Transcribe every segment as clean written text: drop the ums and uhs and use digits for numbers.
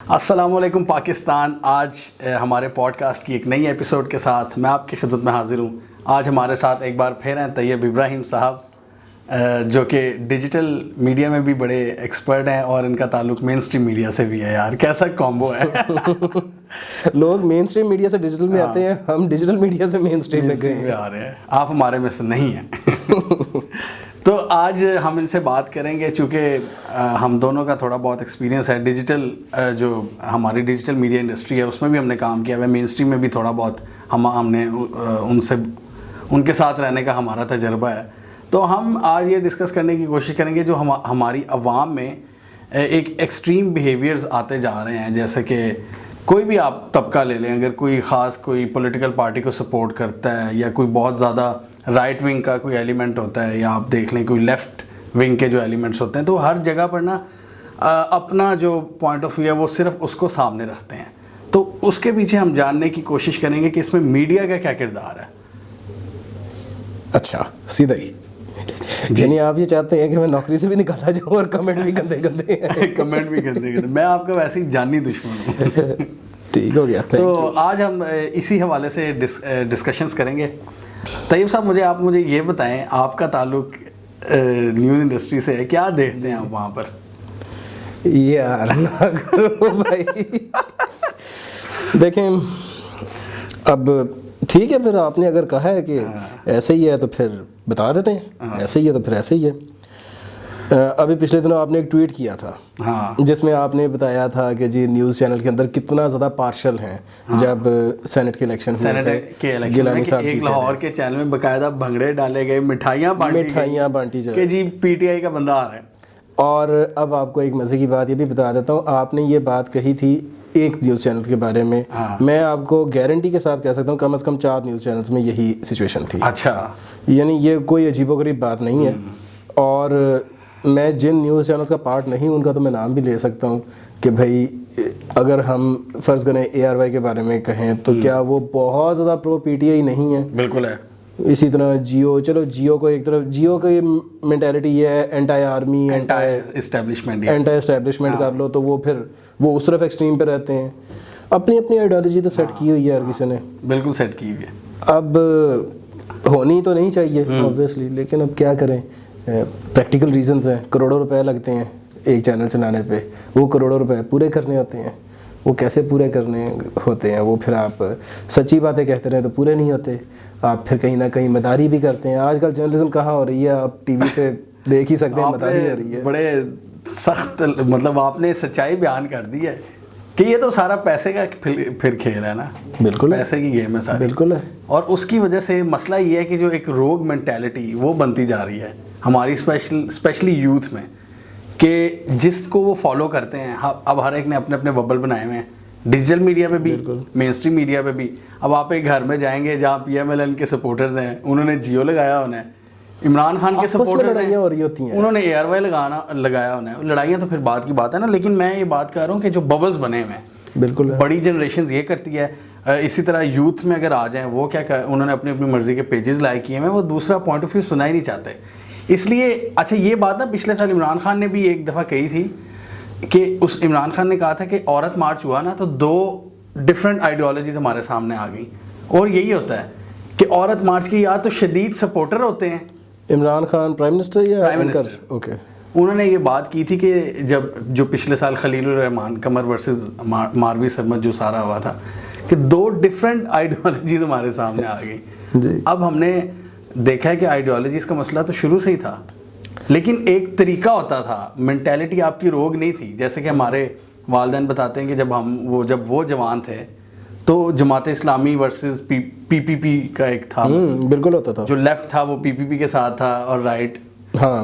السلام علیکم پاکستان. آج ہمارے پوڈ کاسٹ کی ایک نئی ایپیسوڈ کے ساتھ میں آپ کی خدمت میں حاضر ہوں. آج ہمارے ساتھ ایک بار پھر ہیں طیب ابراہیم صاحب، جو کہ ڈیجیٹل میڈیا میں بھی بڑے ایکسپرٹ ہیں اور ان کا تعلق مین اسٹریم میڈیا سے بھی ہے. یار کیسا کومبو ہے. لوگ مین اسٹریم میڈیا سے ڈیجیٹل میں آتے ہیں، ہم ڈیجیٹل میڈیا سے مین اسٹریم میں گئے آ رہے ہیں. آپ ہمارے میں سے نہیں ہیں. تو آج ہم ان سے بات کریں گے، چونکہ ہم دونوں کا تھوڑا بہت ایکسپیرینس ہے ڈیجیٹل، جو ہماری ڈیجیٹل میڈیا انڈسٹری ہے اس میں بھی ہم نے کام کیا ہوا ہے، مین اسٹریم میں بھی تھوڑا بہت ہم نے ان کے ساتھ رہنے کا ہمارا تجربہ ہے. تو ہم آج یہ ڈسکس کرنے کی کوشش کریں گے جو ہماری عوام میں ایک ایکسٹریم بیہیویئرز آتے جا رہے ہیں. جیسے کہ کوئی بھی آپ طبقہ لے لیں، اگر کوئی خاص کوئی پولیٹیکل پارٹی کو سپورٹ کرتا ہے یا کوئی بہت زیادہ رائٹ ونگ کا کوئی ایلیمنٹ ہوتا ہے، یا آپ دیکھ لیں کوئی لیفٹ ونگ کے جو ایلیمنٹس ہوتے ہیں، تو ہر جگہ پر نا اپنا جو پوائنٹ آف ویو ہے وہ صرف اس کو سامنے رکھتے ہیں. تو اس کے پیچھے ہم جاننے کی کوشش کریں گے کہ اس میں میڈیا کا کیا کردار ہے. اچھا سیدھا ہی یعنی آپ یہ چاہتے ہیں کہ میں نوکری سے بھی نکالا جاؤں اور کمنٹ بھی گندے گندے ہیں. کمنٹ بھی گندے گندے. میں آپ کا ویسے ہی جانی دشمن ہوں. ٹھیک ہو گیا. تو آج ہم اسی حوالے سے ڈسکشنز کریں گے. طیب صاحب آپ مجھے یہ بتائیں، آپ کا تعلق نیوز انڈسٹری سے ہے، کیا دیکھتے ہیں آپ وہاں پر؟ یار نہ کرو بھائی. دیکھیں اب ٹھیک ہے، پھر آپ نے اگر کہا ہے کہ ایسے ہی ہے تو پھر بتا دیتے ہیں، ایسے ہی ہے تو پھر ایسے ہی ہے. ابھی پچھلے دنوں آپ نے ایک ٹویٹ کیا تھا جس میں آپ نے بتایا تھا کہ جی نیوز چینل کے اندر کتنا زیادہ پارشل ہیں. جب سینٹ کے الیکشن ہوئے تھے، گیلانی صاحب ایک لاہور کے چینل میں باقاعدہ بھنگڑے ڈالے گئے، مٹھائیاں بانٹی جائے کہ جی پی ٹی آئی کا بندہ آ رہا ہے. اور اب آپ کو ایک مزے کی بات یہ بھی بتا دیتا ہوں، آپ نے یہ بات کہی تھی ایک نیوز چینل کے بارے میں. میں آپ کو گارنٹی کے ساتھ کہہ سکتا ہوں کم از کم 4 نیوز چینلز میں یہی سچویشن تھی. اچھا، یعنی یہ کوئی عجیب و غریب بات نہیں ہے. اور میں جن نیوز چینلز کا پارٹ نہیں ان کا تو میں نام بھی لے سکتا ہوں کہ بھائی اگر ہم فرض کریں ARY کے بارے میں کہیں تو کیا وہ بہت زیادہ پرو پی ٹی آئی نہیں ہے؟ بالکل ہے. اسی طرح جیو، چلو جیو کو ایک طرف، جیو کی مینٹیلٹی یہ ہے اینٹائی آرمی، اینٹائی اسٹیبلشمنٹ کر لو، تو وہ پھر وہ اس طرف ایکسٹریم پہ رہتے ہیں. اپنی اپنی آئیڈیالوجی تو سیٹ کی ہوئی ہے ہر کسی نے، بالکل سیٹ کی ہوئی ہے. اب ہونی تو نہیں چاہیے اوبویسلی، لیکن اب کیا کریں، پریکٹیکل ریزنز ہیں. کروڑوں روپے لگتے ہیں ایک چینل چلانے پہ، وہ کروڑوں روپے پورے کرنے ہوتے ہیں. وہ کیسے پورے کرنے ہوتے ہیں؟ وہ پھر آپ سچی باتیں کہتے رہیں تو پورے نہیں ہوتے، آپ پھر کہیں نہ کہیں مداری بھی کرتے ہیں. آج کل جرنلزم کہاں ہو رہی ہے، آپ ٹی وی پہ دیکھ ہی سکتے ہیں، مداری ہو رہی ہے. بڑے سخت مطلب آپ نے سچائی بیان کر دی ہے کہ یہ تو سارا پیسے کا پھر کھیل ہے نا. بالکل پیسے کی گیم ہے ساری. بالکل ہے. اور اس کی وجہ سے مسئلہ یہ ہے کہ جو ایک روگ مینٹیلٹی وہ بنتی جا رہی ہے ہماری اسپیشلی یوتھ میں، کہ جس کو وہ فالو کرتے ہیں. اب ہر ایک نے اپنے اپنے ببل بنائے ہوئے ہیں، ڈیجیٹل میڈیا پہ بھی، مین اسٹریم میڈیا پہ بھی. اب آپ ایک گھر میں جائیں گے جہاں PMLN کے سپورٹرز ہیں، انہوں نے جیو لگایا ہونا ہے. عمران خان کے سپورٹرز ہیں، انہوں نے ARY لگایا ہونا ہے. لڑائیاں تو پھر بات کی بات ہے نا، لیکن میں یہ بات کر رہا ہوں کہ جو ببلز بنے ہوئے ہیں، بالکل بڑی جنریشنز یہ کرتی ہے. اسی طرح یوتھ میں اگر آ جائیں، وہ کیا انہوں نے اپنی مرضی کے پیجز لائک کیے ہیں، وہ دوسرا پوائنٹ آف ویو سننا ہی نہیں چاہتے. اس لیے اچھا یہ بات نا پچھلے سال عمران خان نے بھی ایک دفعہ کہی تھی کہ اس عمران خان نے کہا تھا کہ عورت مارچ ہوا نا تو 2 ڈفرینٹ آئیڈیالوجیز ہمارے سامنے آ گئی. اور یہی ہوتا ہے کہ عورت مارچ کے یا تو شدید سپورٹر ہوتے ہیں. عمران خان پرائم منسٹر یا پرائم منسٹر، اوکے، انہوں نے یہ بات کی تھی کہ جو پچھلے سال خلیل الرحمان قمر ورسز ماروی سرمد جو سارا ہوا تھا، کہ 2 ڈفرینٹ آئیڈیالوجیز ہمارے سامنے آ گئی. اب ہم نے دیکھا ہے کہ آئیڈیالوجیز کا مسئلہ تو شروع سے ہی تھا، لیکن ایک طریقہ ہوتا تھا، مینٹیلٹی آپ کی روگ نہیں تھی. جیسے کہ ہمارے والدین بتاتے ہیں کہ جب وہ جوان تھے تو جماعت اسلامی ورسز PPP کا ایک تھا، بالکل ہوتا تھا. جو لیفٹ تھا وہ PPP کے ساتھ تھا اور رائٹ.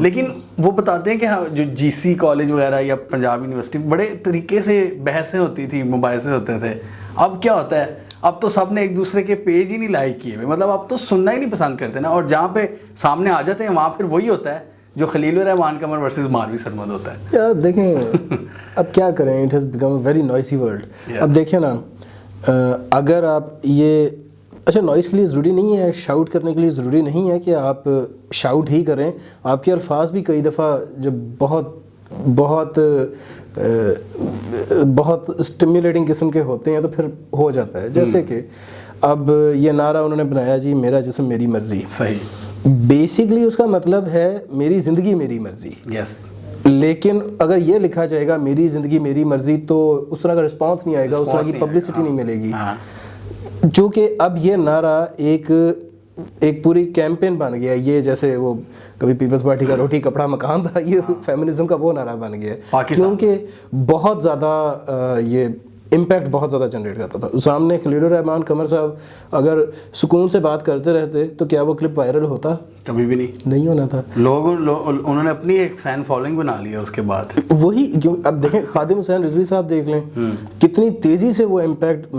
لیکن وہ بتاتے ہیں کہ جو GC کالج وغیرہ یا پنجاب یونیورسٹی بڑے طریقے سے بحثیں ہوتی تھی، مباحثے ہوتے تھے. اب کیا ہوتا ہے، اب تو سب نے ایک دوسرے کے پیج ہی نہیں لائک کیے ہوئے، مطلب اب تو سننا ہی نہیں پسند کرتے نا. اور جہاں پہ سامنے آ جاتے ہیں وہاں پھر وہی ہوتا ہے جو خلیل الرحمان قمر ورسز ماروی سرمد ہوتا ہے. یار دیکھیں اب کیا کریں، it has become a very noisy world. اب دیکھیں نا، اگر آپ یہ اچھا نوائز کے لیے ضروری نہیں ہے، شاؤٹ کرنے کے لیے ضروری نہیں ہے کہ آپ شاؤٹ ہی کریں. آپ کے الفاظ بھی کئی دفعہ جب بہت بہت بہت اسٹیمولیٹنگ قسم کے ہوتے ہیں تو پھر ہو جاتا ہے. جیسے کہ اب یہ نعرہ انہوں نے بنایا جی میرا جسم میری مرضی. صحیح. بیسکلی اس کا مطلب ہے میری زندگی میری مرضی. یس. لیکن اگر یہ لکھا جائے گا میری زندگی میری مرضی تو اس طرح کا رسپانس نہیں آئے گا, اس طرح کی پبلسٹی نہیں ملے گی. چونکہ اب یہ نعرہ ایک پوری کیمپین بن گیا. یہ جیسے وہ کبھی پیپلز پارٹی کا روٹی کپڑا مکان تھا, یہ فیمنزم کا وہ نعرہ بن گیا, کیونکہ بہت زیادہ یہ امپیکٹ بہت زیادہ جنریٹ کرتا تھا. سامنے خلیل الرحمان قمر صاحب اگر سکون سے بات کرتے رہتے تو کیا وہ کلپ وائرل ہوتا؟ کبھی بھی نہیں ہونا تھا. انہوں نے اپنی ایک فین فالوئنگ بنا لیا اس کے بعد. وہی اب دیکھیں خادم حسین رضوی صاحب دیکھ لیں کتنی تیزی سے وہ امپیکٹ,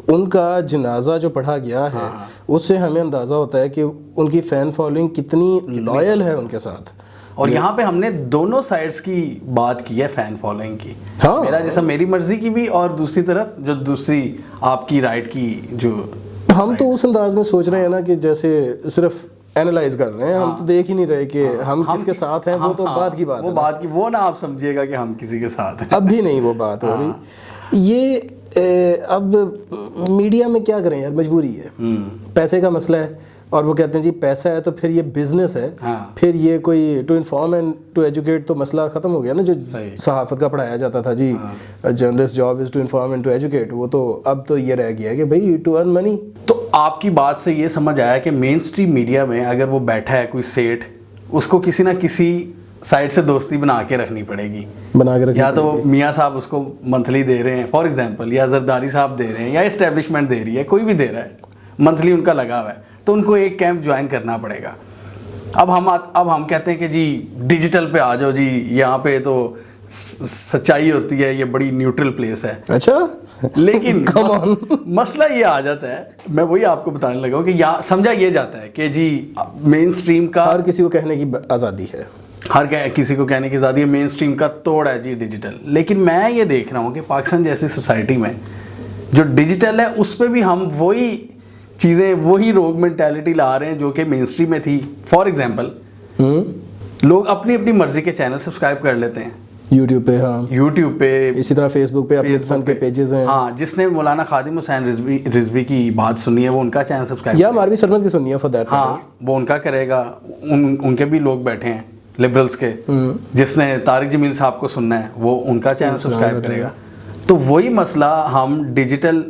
ان کا جنازہ جو پڑھا گیا ہے اس سے ہمیں اندازہ ہوتا ہے کہ ان کی فین فالوئنگ کتنی لائل ہے ان کے ساتھ. اور یہاں پہ ہم نے دونوں سائڈز کی بات کی ہے فین فالوئنگ کی, میرا جیسا میری مرضی کی بھی, اور دوسری طرف جو دوسری آپ کی رائٹ کی جو. ہم تو اس انداز میں سوچ رہے ہیں نا کہ جیسے صرف اینالائز کر رہے ہیں, ہم تو دیکھ ہی نہیں رہے کہ ہم کس کے ساتھ ہیں. وہ تو بات کی بات ہے, وہ نہ آپ سمجھیے گا کہ ہم کسی کے ساتھ ہیں, اب بھی نہیں وہ بات ہو رہی. یہ اب میڈیا میں کیا کریں یار, مجبوری ہے, پیسے کا مسئلہ ہے. اور وہ کہتے ہیں جی پیسہ ہے تو پھر یہ بزنس ہے, پھر یہ کوئی to inform and to educate تو مسئلہ ختم ہو گیا نا. جو صحافت کا پڑھایا جاتا تھا جی journalist job is to inform and to educate, وہ تو اب تو یہ رہ گیا ہے کہ بھائی ٹو ارن منی. تو آپ کی بات سے یہ سمجھ آیا کہ مین اسٹریم میڈیا میں اگر وہ بیٹھا ہے کوئی سیٹ, اس کو کسی نہ کسی سائڈ سے دوستی بنا کے رکھنی پڑے گی, یا تو میاں صاحب اس کو منتھلی دے رہے ہیں فار ایگزامپل, یا زرداری صاحب دے رہے ہیں, یا اسٹیبلشمنٹ دے رہی ہے, کوئی بھی دے رہا ہے, منتھلی ان کا لگا ہوا ہے, تو ان کو ایک کیمپ جوائن کرنا پڑے گا. اب ہم کہتے ہیں کہ جی ڈیجیٹل پہ آ جاؤ جی, یہاں پہ تو سچائی ہوتی ہے, یہ بڑی نیوٹرل پلیس ہے. اچھا, لیکن مسئلہ یہ آ جاتا ہے, میں وہی آپ کو بتانے لگا ہوں کہ یہاں سمجھا یہ جاتا ہے کہ جی مین اسٹریم کا ہر کسی کو کہنے کی آزادی ہے, ہر کسی کو کہنے کی آزادی ہے, مین اسٹریم کا توڑ ہے جی ڈیجیٹل. لیکن میں یہ دیکھ رہا ہوں کہ پاکستان جیسی سوسائٹی میں جو ڈیجیٹل ہے اس پہ بھی ہم وہی چیزیں, وہی روگ مینٹیلٹی لا رہے ہیں جو کہ مین اسٹریم میں تھی. فار ایگزامپل لوگ اپنی اپنی مرضی کے چینل سبسکرائب کر لیتے ہیں یوٹیوب پہ, یوٹیوب پہ, اسی طرح فیس بک پہ اپنے پسند کے پیجز ہیں. جس نے مولانا خادم حسین رضوی کی بات سنی ہے وہ ان کا چینل سبسکرائب, یا ماروی سرمد کی سنی ہے فار دیٹ, وہ ان کا کرے گا. ان کے بھی لوگ بیٹھے ہیں لبرلس کے, جس نے طارق جمیل صاحب کو سننا ہے وہ ان کا چینل سبسکرائب کرے گا. تو وہی مسئلہ ہم ڈیجیٹل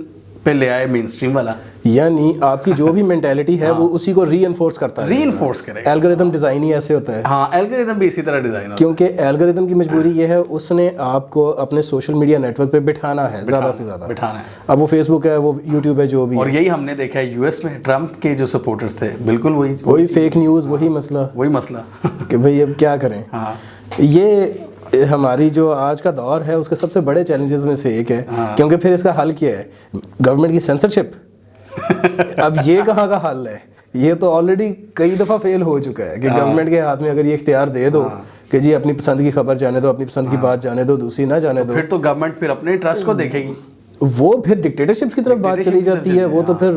پہ لے آئے مین اسٹریم والا, یعنی آپ کی جو بھی مینٹیلٹی ہے وہ اسی کو ری انفورس کرتا ہے, ری انفورس کرے گا. الگوریتم ڈیزائن ہی ایسے ہوتا ہے. الگوریتم بھی اسی طرح ڈیزائن ہوتا ہے, کیونکہ الگوریتم کی مجبوری یہ ہے اس نے آپ کو اپنے سوشل میڈیا نیٹ ورک پہ بٹھانا ہے, زیادہ سے زیادہ بٹھانا ہے. اب وہ فیس بک ہے, وہ یوٹیوب ہے, جو بھی. اور یہی ہم نے دیکھا ہے یو ایس میں ٹرمپ کے جو سپورٹرز تھے, بالکل وہی فیک نیوز, وہی مسئلہ کہ بھئی اب کیا کریں. یہ ہماری جو آج کا دور ہے اس کے سب سے بڑے چیلنجز میں سے ایک ہے, کیونکہ پھر اس کا حل کیا ہے, گورنمنٹ کی سینسرشپ. اب یہ کہاں کا حل ہے, یہ تو آلریڈی کئی دفعہ فیل ہو چکا ہے کہ گورنمنٹ کے ہاتھ میں اگر یہ اختیار دے دو کہ جی اپنی پسند کی خبر جانے دو, اپنی پسند کی بات جانے دو, دوسری نہ جانے دو, پھر تو گورنمنٹ پھر اپنے انٹرسٹ کو دیکھے گی. وہ پھر ڈکٹیٹرشپ کی طرف بات چلی جاتی ہے, وہ تو پھر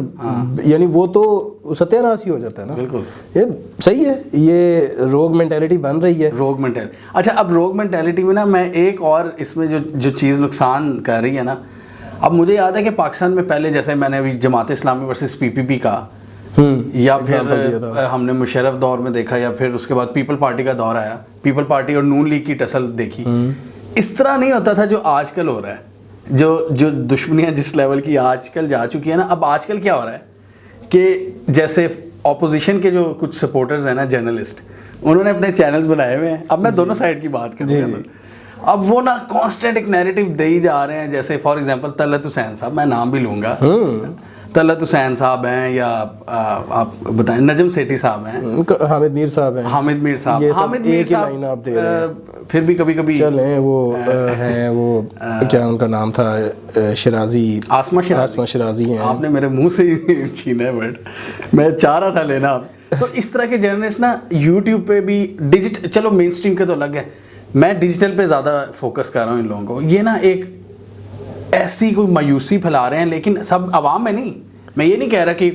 یعنی وہ تو ستیہ ناش ہی ہو جاتا ہے نا. بالکل یہ صحیح ہے, یہ روگ مینٹیلٹی بن رہی ہے. روگ مینٹیلٹی. اچھا, اب روگ مینٹیلٹی میں نا میں ایک اور اس میں جو چیز نقصان کر رہی ہے نا, اب مجھے یاد ہے کہ پاکستان میں پہلے جیسے میں نے ابھی جماعت اسلامی ورسز پی پی پی کا, یا پھر ہم نے مشرف دور میں دیکھا, یا پھر اس کے بعد پیپل پارٹی کا دور آیا, پیپل پارٹی اور نون لیگ کی ٹسل دیکھی. اس طرح نہیں ہوتا تھا جو آج کل ہو رہا ہے, جو دشمنیاں جس لیول کی آج کل جا چکی ہیں نا. اب آج کل کیا ہو رہا ہے کہ جیسے اپوزیشن کے جو کچھ سپورٹرز ہیں نا, جرنلسٹ, انہوں نے اپنے چینلز بنائے ہوئے ہیں. اب میں دونوں سائڈ کی بات کر رہا ہوں. اب وہ نا کانسٹنٹ ایک نیریٹو دے ہی جا رہے ہیں, جیسے فار ایگزامپل طلعت حسین صاحب, میں نام بھی لوں گا, طلعت حسین صاحب ہیں, یا آپ بتائیں نجم سیٹھی صاحب ہیں, حامد میر صاحب ہیں, حامد میر صاحب, پھر بھی کبھی کبھی چلیں وہ ہیں, وہ کیا ان کا نام تھا, شرازی, آسما شرازی ہیں. آپ نے میرے منہ سے ہی چھینا ہے ورڈ, میں چاہ رہا تھا لینا. تو اس طرح کے جرنلسٹ نا یوٹیوب پہ بھی چلو مین اسٹریم کے تو الگ ہے, میں ڈیجیٹل پہ زیادہ فوکس کر رہا ہوں ان لوگوں کو. یہ نا ایک ایسی کوئی مایوسی پھیلا رہے ہیں, لیکن سب عوام میں نہیں. میں یہ نہیں کہہ رہا کہ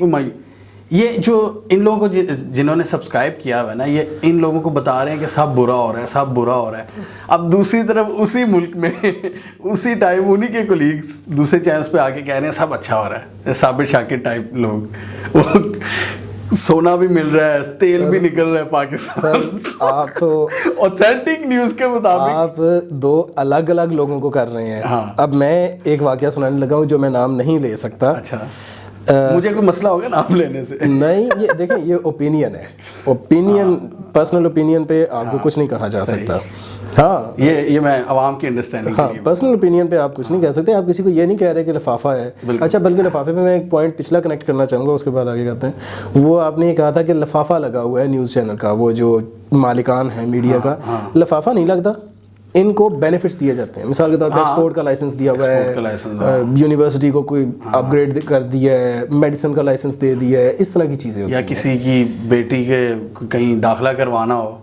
یہ جو ان لوگوں کو جنہوں نے سبسکرائب کیا ہوا ہے نا, یہ ان لوگوں کو بتا رہے ہیں کہ سب برا ہو رہا ہے, سب برا ہو رہا ہے. اب دوسری طرف اسی ملک میں اسی ٹائم انہی کے کولیگس دوسرے چینلز پہ آ کے کہہ رہے ہیں سب اچھا ہو رہا ہے. صابر شاکر ٹائپ لوگ, سونا بھی مل رہا ہے, تیل بھی نکل رہا ہے پاکستان. آپ تو اوتھینٹک نیوز کے مطابق آپ دو الگ الگ لوگوں کو کر رہے ہیں. اب میں ایک واقعہ سنانے لگا ہوں جو میں نام نہیں لے سکتا. اچھا, مجھے کوئی مسئلہ ہوگا نام لینے سے؟ نہیں, یہ دیکھیں یہ اوپینین ہے, اوپینین پرسنل اوپینین پہ آپ کو کچھ نہیں کہا جا سکتا. ہاں یہ میں عوام کی انڈرسٹینڈنگ ہاں پرسنل اوپینین پہ آپ کچھ نہیں کہہ سکتے. آپ کسی کو یہ نہیں کہہ رہے کہ لفافہ ہے. اچھا, بلکہ لفافے پہ میں ایک پوائنٹ پچھلا کنیکٹ کرنا چاہوں گا, اس کے بعد آگے کرتے ہیں. وہ آپ نے یہ کہا تھا کہ لفافہ لگا ہوا ہے نیوز چینل کا, وہ جو مالکان ہے میڈیا کا. لفافہ نہیں لگتا, ان کو بینیفٹس دیے جاتے ہیں. مثال کے طور پہ ایکسپورٹ کا لائسنس دیا ہوا ہے, یونیورسٹی کو کوئی اپ گریڈ کر دیا ہے, میڈیسن کا لائسنس دے دیا ہے, اس طرح کی چیزیں. یا کسی کی بیٹی کے کہیں داخلہ کروانا ہو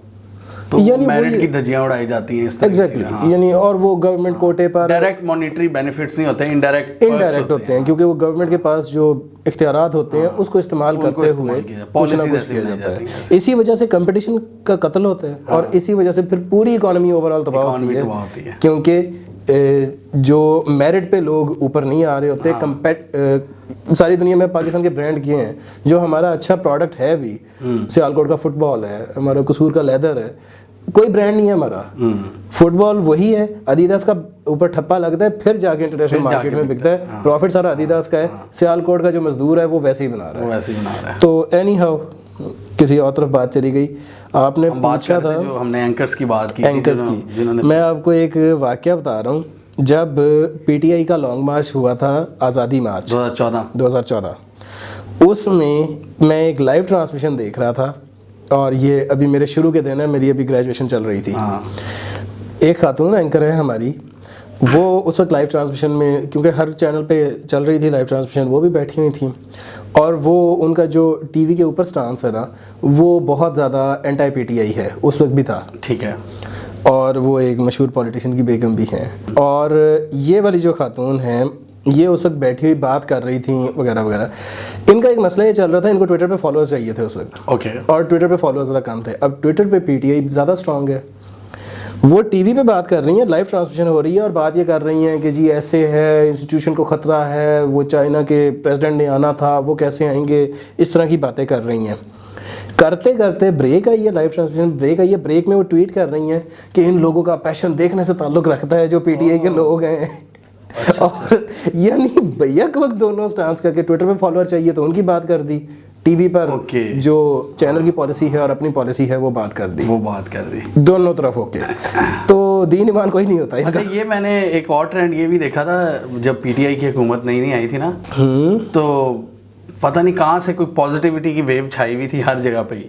تو میرٹ کی دھجیاں اڑائی جاتی ہیں اس طرح. ایگزیکٹلی, یعنی اور وہ گورنمنٹ کوٹے پر ڈائریکٹ مانیٹری بینیفٹس نہیں ہوتے, انڈائریکٹ ہوتے ہیں, کیونکہ وہ گورنمنٹ کے پاس جو اختیارات ہوتے ہیں اس کو استعمال کرتے ہوئے کچھ نہ کچھ کیا جاتا ہے. اسی وجہ سے کمپٹیشن کا قتل ہوتا ہے, اور اسی وجہ سے پھر پوری اکانومی اوور آل تباہ ہوتی ہے, کیونکہ جو میرٹ پہ لوگ اوپر نہیں آ رہے ہوتے. ساری دنیا میں پاکستان کے برانڈ کیے ہیں جو ہمارا اچھا پروڈکٹ ہے بھی, سیالکوٹ کا فٹ بال ہے, ہمارا قصور کا لیدر ہے, کوئی برانڈ نہیں ہے ہمارا. فٹ بال وہی ہے, ادیداس کا اوپر ٹھپا لگتا ہے, پھر جا کے انٹرنیشنل مارکیٹ میں بکتا ہے, پروفٹ سارا ادیداس کا ہے. سیالکوٹ کا جو مزدور ہے وہ ویسے ہی بنا رہا ہے. تو اینی ہاؤ کسی اور طرف بات چلی گئی. آپ نے پوچھا تھا جو ہم نے اینکرز کی بات کی, اینکرز کی. میں آپ کو ایک واقعہ بتا رہا ہوں. جب پی ٹی آئی کا لانگ مارچ ہوا تھا, آزادی مارچ 2014, اس میں ایک لائیو ٹرانسمیشن دیکھ رہا تھا, اور یہ ابھی میرے شروع کے دن ہے, میری ابھی گریجویشن چل رہی تھی. ایک خاتون اینکر ہے ہماری, وہ اس وقت لائیو ٹرانسمیشن میں, کیونکہ ہر چینل پہ چل رہی تھی لائیو ٹرانسمیشن, وہ بھی بیٹھی ہوئی تھیں, اور وہ ان کا جو ٹی وی کے اوپر سٹانس ہے نا, وہ بہت زیادہ اینٹائی پی ٹی آئی ہے, اس وقت بھی تھا. ٹھیک ہے. اور وہ ایک مشہور پولیٹیشین کی بیگم بھی ہیں. اور یہ والی جو خاتون ہیں, یہ اس وقت بیٹھی ہوئی بات کر رہی تھیں وغیرہ وغیرہ. ان کا ایک مسئلہ یہ چل رہا تھا, ان کو ٹویٹر پہ فالوورز چاہیے تھے اس وقت, اور ٹویٹر پہ فالوورز ذرا کم تھے. اب ٹویٹر پہ پی ٹی آئی زیادہ اسٹرانگ ہے, وہ ٹی وی پہ بات کر رہی ہیں, لائیو ٹرانسمیشن ہو رہی ہے, اور بات یہ کر رہی ہیں کہ جی ایسے ہے, انسٹیٹیوشن کو خطرہ ہے, وہ چائنا کے پریزیڈنٹ نے آنا تھا, وہ کیسے آئیں گے, اس طرح کی باتیں کر رہی ہیں. کرتے کرتے بریک آئی ہے, لائیو ٹرانسمیشن بریک آئی ہے. بریک میں وہ ٹویٹ کر رہی ہیں کہ ان لوگوں کا پیشن دیکھنے سے تعلق رکھتا ہے جو پی ٹی آئی کے لوگ ہیں. اور یعنی بیک وقت دونوں سٹانس کر کے, ٹویٹر پہ فالوور چاہیے تو ان کی بات کر دی, ٹی وی پر جو چینل کی پالیسی ہے اور اپنی پالیسی ہے وہ بات کر دی, دونوں طرف اوکے. تو دین ایمان کوئی نہیں ہوتا. اچھا, یہ میں نے ایک اور ٹرینڈ یہ بھی دیکھا تھا, جب پی ٹی آئی کی حکومت نئی آئی تھی نا, تو پتہ نہیں کہاں سے کوئی پازیٹیوٹی کی ویو چھائی ہوئی تھی ہر جگہ پہ ہی.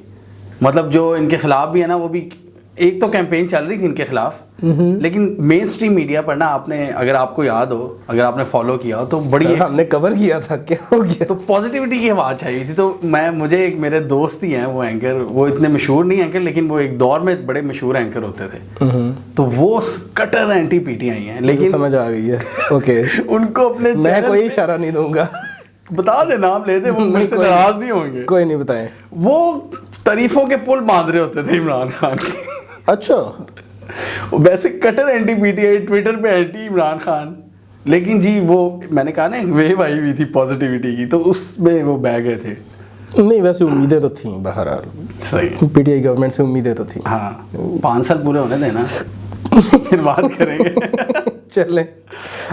مطلب جو ان کے خلاف بھی ہے نا, وہ بھی ایک تو کیمپین چل رہی تھی ان کے خلاف, لیکن مین اسٹریم میڈیا پر نا, آپ نے اگر آپ کو یاد ہو, اگر آپ نے فالو کیا ہو, تو بڑی ہم نے کور کیا تھا, کیا ہو گیا, تو پازیٹیوٹی کی آواز چھائی ہوئی تھی. تو مجھے ایک میرے دوست ہی ہیں وہ اینکر, وہ اتنے مشہور نہیں اینکر, لیکن وہ ایک دور میں بڑے مشہور اینکر ہوتے تھے. تو وہ کٹر اینٹی پی ٹی آئی ہیں, لیکن سمجھ آ گئی ہے. اوکے, ان کو اپنے, میں کوئی اشارہ نہیں دوں گا, بتا دے نام لے دے, وہ مجھ سے ناراض نہیں ہوں گے. کوئی نہیں, بتائیں. وہ تعریفوں کے پل باندھ رہے ہوتے تھے عمران خان کے. اچھا, ویسے کٹر anti P T I, Twitter پہ اینٹی عمران خان, لیکن جی وہ میں نے کہا نا ایک ویو آئی ہوئی تھی پازیٹیوٹی کی, تو اس میں وہ بہ گئے تھے. نہیں ویسے امیدیں تو تھیں بہرحال, صحیح, پی ٹی آئی گورنمنٹ سے امیدیں تو تھیں. ہاں, 5 سال پورے ہونے دینا, پھر بات کریں گے. چلیں,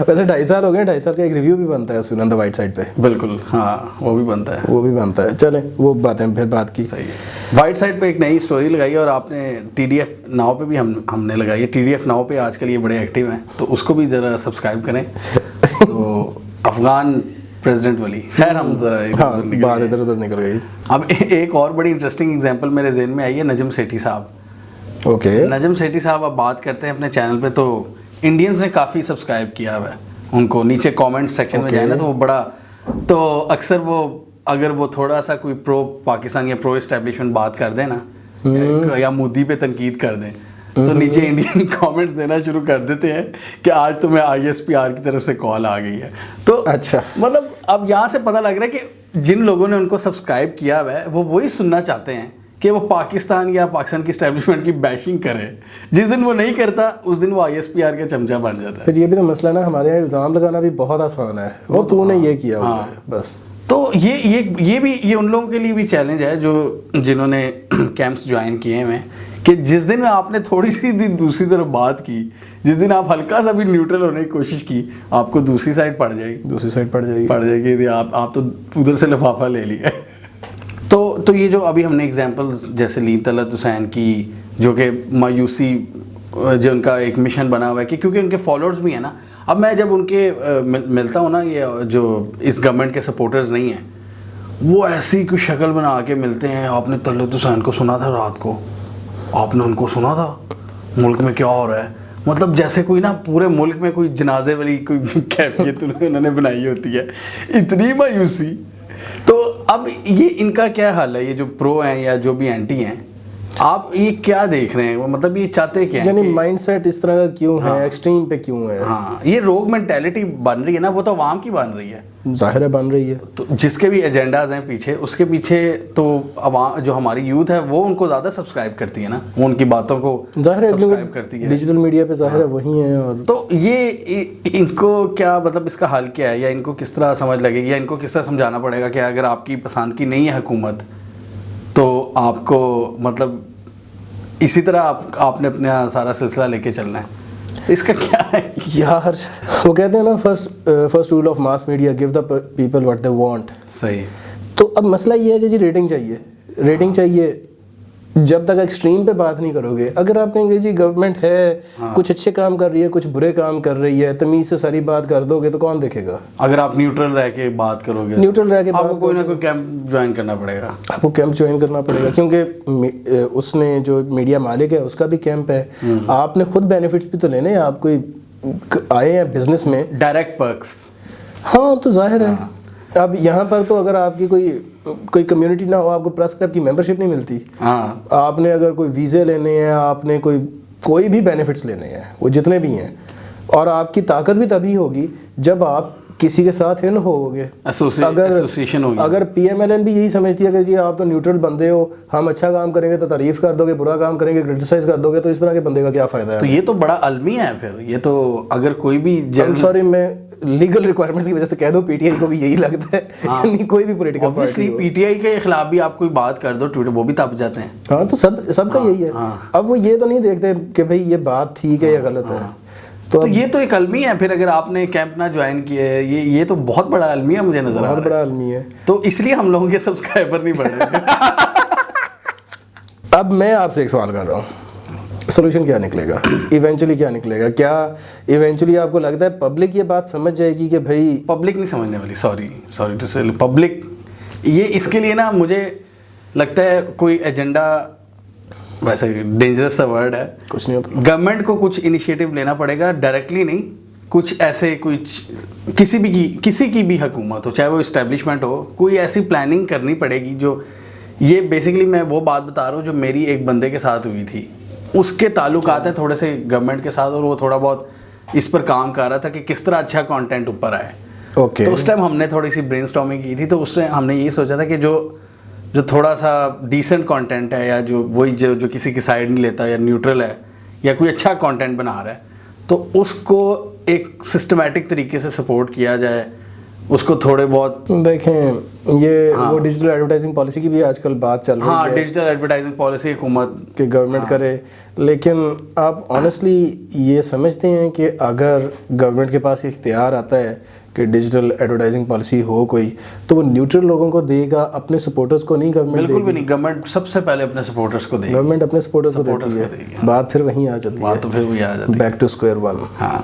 ویسے 2.5 سال ہو گئے, 2.5 سال کا ایک ریویو بھی بنتا ہے سنن دا وائٹ سائڈ پہ. بالکل, ہاں وہ بھی بنتا ہے. چلیں وہ باتیں پھر بات کی. صحیح. وائٹ سائڈ پہ ایک نئی اسٹوری لگائی, اور آپ نے ٹی ڈی ایف ناؤ پہ بھی ہم نے لگائی ہے. ٹی ڈی ایف ناؤ پہ آج کل یہ بڑے ایکٹیو ہیں, تو اس کو بھی ذرا سبسکرائب کریں. تو افغان پریزیڈنٹ والی, خیر ہم ذرا بات ادھر ادھر نکل گئی. اب ایک اور بڑی انٹرسٹنگ ایگزامپل میرے ذہن میں آئی ہے, نجم سیٹھی صاحب. اوکے, نجم سیٹھی صاحب اب بات کرتے ہیں اپنے چینل پہ, تو انڈینز نے کافی سبسکرائب کیا ہوا ہے ان کو. نیچے کامنٹ سیکشن میں جائیں نا, تو وہ بڑا, تو اکثر وہ اگر وہ تھوڑا سا کوئی پرو پاکستان یا پرو اسٹیبلشمنٹ بات کر دیں نا, یا مودی پہ تنقید کر دیں, تو نیچے انڈین کامنٹس دینا شروع کر دیتے ہیں کہ آج تمہیں ISPR کی طرف سے کال آ گئی ہے. تو اچھا, مطلب اب یہاں سے پتہ لگ رہا ہے کہ جن لوگوں نے ان کو سبسکرائب کیا ہوا ہے وہ وہی سننا چاہتے ہیں کہ وہ پاکستان یا پاکستان کی اسٹیبلشمنٹ کی بیشنگ کرے. جس دن وہ نہیں کرتا اس دن وہ ISPR کا چمچہ بن جاتا ہے. پھر یہ بھی تو مسئلہ نا, ہمارے یہاں الزام لگانا بھی بہت آسان ہے, وہ تو نے یہ کیا ہوا ہے بس. تو یہ ان لوگوں کے لیے بھی چیلنج ہے جو جنہوں نے کیمپس جوائن کیے ہوئے ہیں, کہ جس دن آپ نے تھوڑی سی دوسری طرف بات کی, جس دن آپ ہلکا سا بھی نیوٹرل ہونے کی کوشش کی, آپ کو دوسری سائڈ پڑ جائے گی. آپ تو ادھر سے لفافہ لے لیا. تو یہ جو ابھی ہم نے اگزامپلز جیسے لی طلعت حسین کی, جو کہ مایوسی جو ان کا ایک مشن بنا ہوا ہے کہ کیونکہ ان کے فالوورز بھی ہیں نا. اب میں جب ان کے ملتا ہوں نا, یہ جو اس گورنمنٹ کے سپورٹرز نہیں ہیں, وہ ایسی کوئی شکل بنا کے ملتے ہیں, آپ نے طلعت حسین کو سنا تھا رات کو, آپ نے ان کو سنا تھا ملک میں کیا ہو رہا ہے, مطلب جیسے کوئی نا پورے ملک میں کوئی جنازے والی کوئی کیفیت انہوں نے بنائی ہوتی ہے, اتنی مایوسی. تو اب یہ ان کا کیا حال ہے, یہ جو پرو ہیں یا جو بھی اینٹی ہیں, آپ یہ کیا دیکھ رہے ہیں, مطلب یہ چاہتے کیا ہیں, یعنی مائنڈ سیٹ اس طرح کا کیوں ہے, ایکسٹریم پہ کیوں ہے؟ ہاں, یہ روگ مینٹیلٹی بن رہی ہے نا, وہ تو عوام کی بن رہی ہے, ظاہر ہے بن رہی ہے. تو جس کے بھی ایجنڈاز ہیں پیچھے, اس کے پیچھے تو عوام جو ہماری یوتھ ہے وہ ان کو زیادہ سبسکرائب کرتی ہے نا, وہ ان کی باتوں کو سبسکرائب کرتی ہے ڈیجیٹل میڈیا پہ, ظاہر ہے وہی ہیں. اور تو یہ ان کو کیا مطلب اس کا حل کیا ہے, یا ان کو کس طرح سمجھ لگے گی, یا ان کو کس طرح سمجھانا پڑے گا کہ اگر آپ کی پسند کی نہیں ہے حکومت تو آپ کو مطلب اسی طرح آپ نے اپنا سارا سلسلہ لے کے چلنا ہے. اس کا کیا ہے یار, وہ کہتے ہیں نا first rule of mass media, give the people what they want. صحیح. تو اب مسئلہ یہ ہے کہ جی ریٹنگ چاہیے. جب تک ایکسٹریم پہ بات نہیں کرو گے, اگر آپ کہیں گے جی گورنمنٹ ہے, کچھ اچھے کام کر رہی ہے, کچھ برے کام کر رہی ہے, تمیز سے ساری بات کر دو گے تو کون دیکھے گا؟ اگر آپ نیوٹرل رہ کے بات کرو گے, آپ کو کوئی نہ کوئی کیمپ جوائن کرنا پڑے گا. کیونکہ اس نے جو میڈیا مالک ہے اس کا بھی کیمپ ہے, آپ نے خود بینیفٹس بھی تو لینے ہیں. آپ کوئی آئے ہیں بزنس میں, ڈائریکٹ پرکس. ہاں تو ظاہر ہے. اب یہاں پر تو اگر آپ کی کوئی کمیونٹی نہ ہو, آپ کو پریس کلب کی ممبرشپ نہیں ملتی. آپ نے اگر کوئی ویزے لینے ہیں, آپ نے کوئی بھی بینیفٹس لینے ہیں, وہ جتنے بھی ہیں, اور آپ کی طاقت بھی تبھی ہوگی جب آپ کسی کے ساتھ ان ہوگے, ایسوسیشن ہوگی. اگر PMLN بھی یہی سمجھتی ہے کہ جی آپ تو نیوٹرل بندے ہو, ہم اچھا کام کریں گے تو تعریف کر دو گے, برا کام کریں گے کرٹیسائز کر دو گے, تو اس طرح کے بندے کا کیا فائدہ ہے؟ تو یہ تو بڑا المیہ ہے پھر. یہ تو اگر کوئی بھی سوری میں لیگل ریکوائرمنٹس کی وجہ سے کہہ دوں, PTI کو بھی یہی لگتا ہے, یعنی کوئی بھی پولیٹیکل پارٹی PTI کے خلاف بھی آپ کوئی بات کر دو ٹویٹر, وہ بھی تب جاتے ہیں. ہاں تو سب کا یہی ہے. اب وہ یہ تو نہیں دیکھتے کہ بھائی یہ بات ٹھیک ہے یا غلط ہے. تو یہ تو ایک المیہ ہے پھر, اگر آپ نے کیمپ نہ جوائن کیے, یہ تو بہت بڑا المیہ مجھے نظر آ رہا ہے. بہت بڑا المیہ ہے. تو اس لیے ہم لوگوں کے سبسکرائبر نہیں بڑھ رہے. اب میں آپ سے ایک سوال کر رہا ہوں, سولوشن کیا نکلے گا ایونچولی, کیا نکلے گا؟ کیا ایونچولی آپ کو لگتا ہے پبلک یہ بات سمجھ جائے گی کہ بھائی؟ پبلک نہیں سمجھنے والی, سوری ٹو سے پبلک. یہ اس کے لیے نا مجھے لگتا ہے کوئی ایجنڈا, ویسے ڈینجرس سا ورڈ ہے, کچھ نہیں ہوتا. گورنمنٹ کو کچھ انیشیٹو لینا پڑے گا, ڈائریکٹلی نہیں, کچھ ایسے کسی کی بھی حکومت ہو, چاہے وہ اسٹیبلشمنٹ ہو, کوئی ایسی پلاننگ کرنی پڑے گی جو, یہ بیسیکلی میں وہ بات بتا رہا ہوں جو میری ایک بندے کے ساتھ ہوئی تھی. اس کے تعلقات ہیں تھوڑے سے گورنمنٹ کے ساتھ, اور وہ تھوڑا بہت اس پر کام کر رہا تھا کہ کس طرح اچھا کانٹینٹ اوپر آئے. تو اس ٹائم ہم نے تھوڑی سی برین اسٹارمنگ کی تھی, تو اس میں ہم نے یہ سوچا تھا کہ جو تھوڑا سا ڈیسنٹ کانٹینٹ ہے, یا جو کسی کی سائڈ نہیں لیتا, یا نیوٹرل ہے, یا کوئی اچھا کانٹینٹ بنا رہا ہے, تو اس کو ایک سسٹمیٹک طریقے سے سپورٹ کیا جائے. اس کو تھوڑے بہت دیکھیں, یہ وہ ڈیجیٹل ایڈورٹائزنگ پالیسی کی بھی آج کل بات چل رہی ہے. ہاں, ڈیجیٹل ایڈورٹائزنگ پالیسی حکومت کہ گورنمنٹ کرے, لیکن آپ آنیسٹلی یہ سمجھتے ہیں کہ اگر گورنمنٹ کے پاس اختیار آتا ہے کہ ڈیجیٹل ایڈورٹائزنگ پالیسی ہو کوئی, تو وہ نیوٹرل لوگوں کو دے گا, اپنے سپورٹرز کو نہیں؟ گورنمنٹ بالکل بھی نہیں, گورنمنٹ سب سے پہلے اپنے سپورٹرز کو دے گی. گورنمنٹ اپنے سپورٹرز کو دیتی ہے. بات پھر وہیں آ جاتی ہے, تو پھر وہی آ جاتی ہے, بیک ٹو اسکوائر ون. ہاں,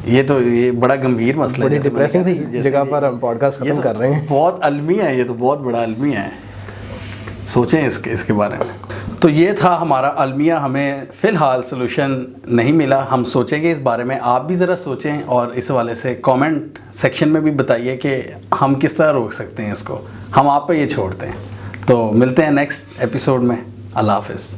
یہ بڑا گمبھیر مسئلہ ہے, بڑی ڈپریسنگ سی جگہ پر ہم پوڈ کاسٹ ختم کر رہے ہیں. بہت المیہ ہے, یہ تو بہت بڑا المیہ ہے, سوچیں اس کے بارے میں. تو یہ تھا ہمارا المیہ, ہمیں فی الحال سلوشن نہیں ملا, ہم سوچیں گے اس بارے میں. آپ بھی ذرا سوچیں, اور اس حوالے سے کامنٹ سیکشن میں بھی بتائیے کہ ہم کس طرح روک سکتے ہیں اس کو. ہم آپ پہ یہ چھوڑتے ہیں. تو ملتے ہیں نیکسٹ ایپیسوڈ میں. اللہ حافظ.